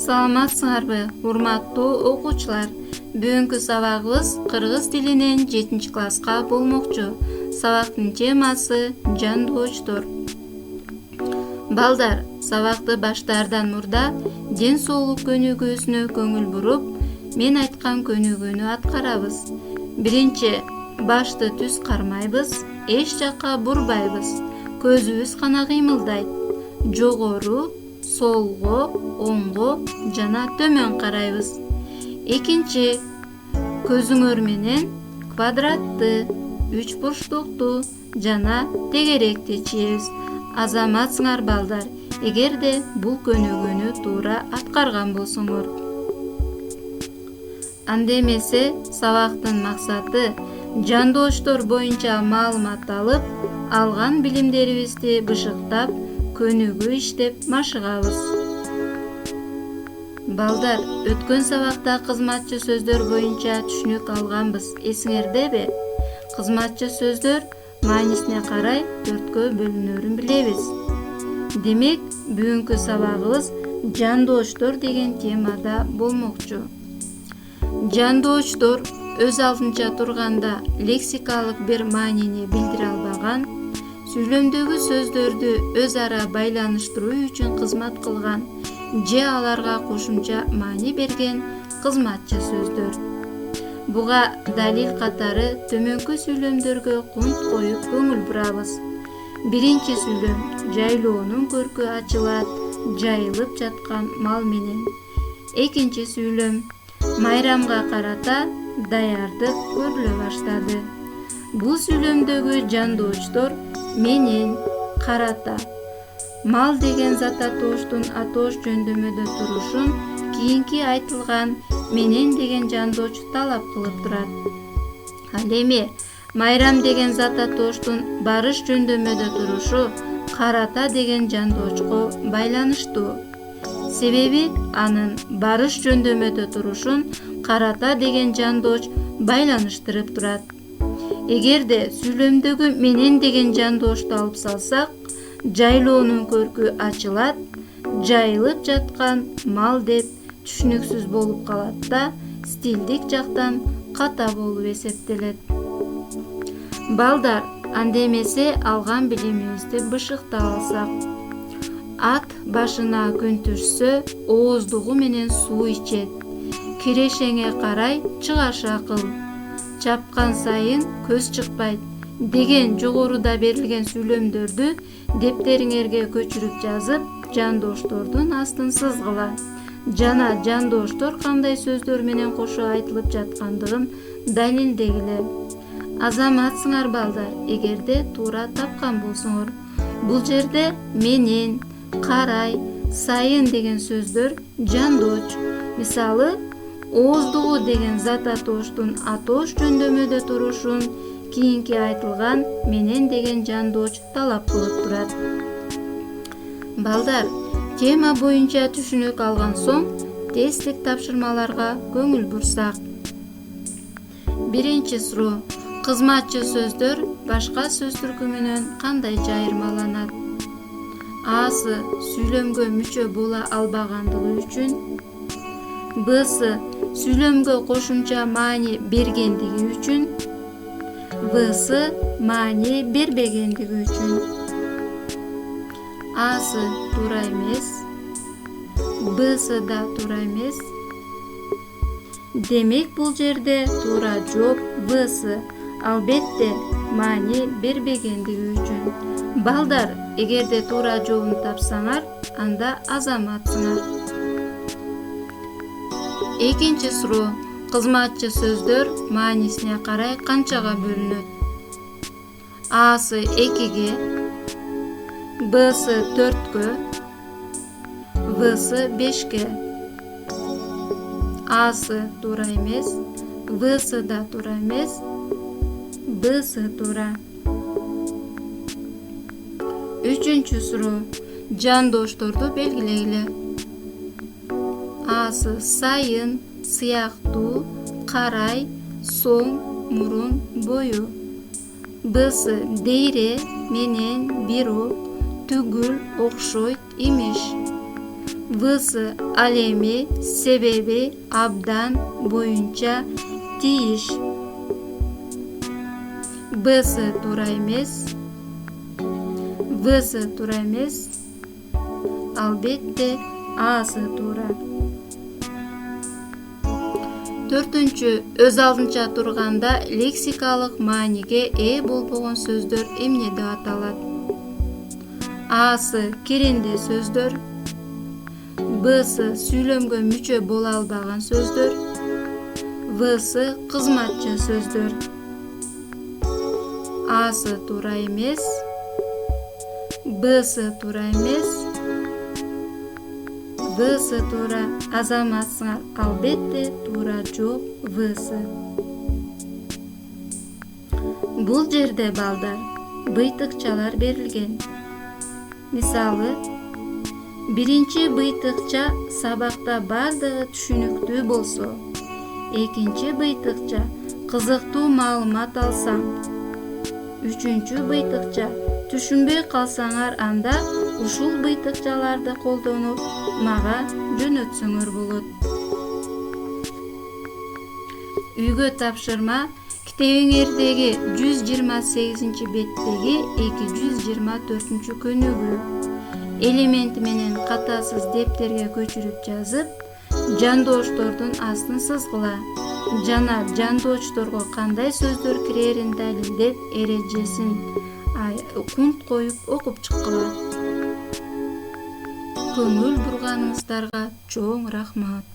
Саламатсыңарбы, урматтуу окуучулар? Бүгүнкү сабагыбыз кыргыз тилинен 7-класска болмокчу. Сабактын темасы жандоочтор. Балдар, сабакты баштаардан мурда ден соолук көнүгүүсүнө көңүл буруп, мен айткан көнүгүүнү аткарабыз. Биринчи, башты түз кармайбыз, эч жакка бурбайбыз. Көзүбүз гана кыймылдайт. Жогору, солго, оңго жана төмөн карайбыз. Экинчи, көзүңөр менен квадратты, үч бурчтукту жана тегеректи чийебиз. Азаматсыңар балдар, эгерде бул көнүгүүнү туура аткарган болсоңор. Анда эмесе сабактын максаты жандоочтор боюнча маалымат алып, алган билимдерибизди бышыктап, көнүгүү иштеп машыгабыз. Балдар, өткөн сабакта кызматчы сөздөр боюнча түшүнүк алганбыз. Эсиңердеби? Кызматчы сөздөр маанисине карай 4кө бөлүнөрүн билебиз. Демек, бүгүнкү сабагыбыз жандоочтор деген темада болмокчу. Жандоочтор өз алдынча турганда лексикалык бир маанини билдире албаган, сүйлөмдөгү сөздөрдү өз ара байланыштыруу үчүн кызмат кылган же аларга кошумча маани берген кызматчы сөздөр. Буга далил катары төмөнкү сүйлөмдөргө кунт коюп көңүл бурабыз. Биринчи сүйлөм жайлоонун көркү ачылат, жайылып жаткан мал менен. Экинчи сүйлөм майрамга карата даярдык көрүлө баштады. Бул сүйлөмдөгү жандоочтор менен карата мал деген зат атооштун атоош жөндөмөдө турушун кийинки айтылган менен деген жандооч талап кылып турат. Ал эми майрам деген зат атооштун барыш жөндөмөдө турушу карата деген жандоочко байланыштуу. Себеби анын барыш жөндөмөдө турушун карата деген жандооч байланыштырып турат. Эгерде сүйлөмдөгү менен деген жандоочту алып салсак, жайлоонун көркү ачылат, жайылып жаткан мал деп түшүнүксүз болуп калат да, стилдик жактан ката болуп эсептелет. Балдар, анда эмесе алган билимибизди бышыкта алсак. Ат башына күн түшсө, ооздугу менен суу ичет. Кирешеңе карай чыгаш акыл. Чапкан сайын көз чыкпайт деген жогоруда берилген сүйлөмдөрдү дептериңерге көчүрүп жазып, жандоочтордун астын сызгыла. Жана жандоочтор кандай сөздөр менен кошо айтылып жаткандыгын далилдегиле. Азаматсыңар балдар, эгерде туура тапкан болсоңор. Бул жерде менен, карай, сайын деген сөздөр жандооч. Мисалы, ооздугу деген зат атооштун атоош жөндөмөдө турушун кийинки айтылган менен деген жандооч талап кылып турат. Балдар, тема боюнча түшүнүк алган соң, тесттик тапшырмаларга көңүл бурсак. Биринчи суроо. Кызматчы сөздөр башка сөз түркүмүнөн кандай жайырмаланат? Асы сүйлөмгө мүчө боло албагандыгы үчүн. Бсы сүйлөмгө кошумча маани бергендиги үчүн. Всы маани бербегендиги үчүн. Асы туура эмес. Бсы да туура эмес. Демек бул жерде туура жооп Всы. Албетте маани бербегендиги үчүн. Балдар, эгерде туура жообун тапсаңар, анда азаматсыңар. Экинчи суроо. Кызматчы сөздөр маанисине карай канчага бөлүнөт? Асы 2ге, Бсы 4кө, Всы 5ке. Асы туура эмес, Всы да туура эмес, Бсы туура. Үчүнчү суроо. Жандоочторду белгилегиле. Асы сайын, сыяктуу, карай, соң, мурун, бою. Бсы дейре, менен, бирок, түгүл, окшойт, имиш. Высы ал эми, себеби, абдан, боюнча, тийиш. Бсы туура эмес. Всы туура эмес. Албетте асы туура. Төртүнчү, өз алдынча турганда лексикалык мааниге ээ болбогон сөздөр эмне деп аталат? Асы киренде сөздөр, Бсы сүйлөмгө мүчө боло албаган сөздөр, Всы кызматчы сөздөр. Асы туура эмес, Бсы туура эмес, Всы туура. Азаматсыңар албетте туура жооп Всы. Бул жерде балдар быйтыкчалар берилген. Мисалы, биринчи быйтыкча сабакта бардыгы түшүнүктүү болсо, экинчи быйтыкча кызыктуу маалымат алсаң, үчүнчү быйтыкча түшүнбөй калсаңар, анда ушул быйтыкчаларды колдонуп мага жөнөтсөңөр болот. Үйгө тапшырма китебиңердеги 128-беттеги 224 көнүгүү. Элементи менен катасыз дептерге көчүрүп жазып, жандоочтордун астын сызгыла жана жандоочторго кандай сөздөр кирерин далилдеп, эрежесин кунт коюп окуп чыккыла. Көңүл бурганыңыздарга чоң рахмат.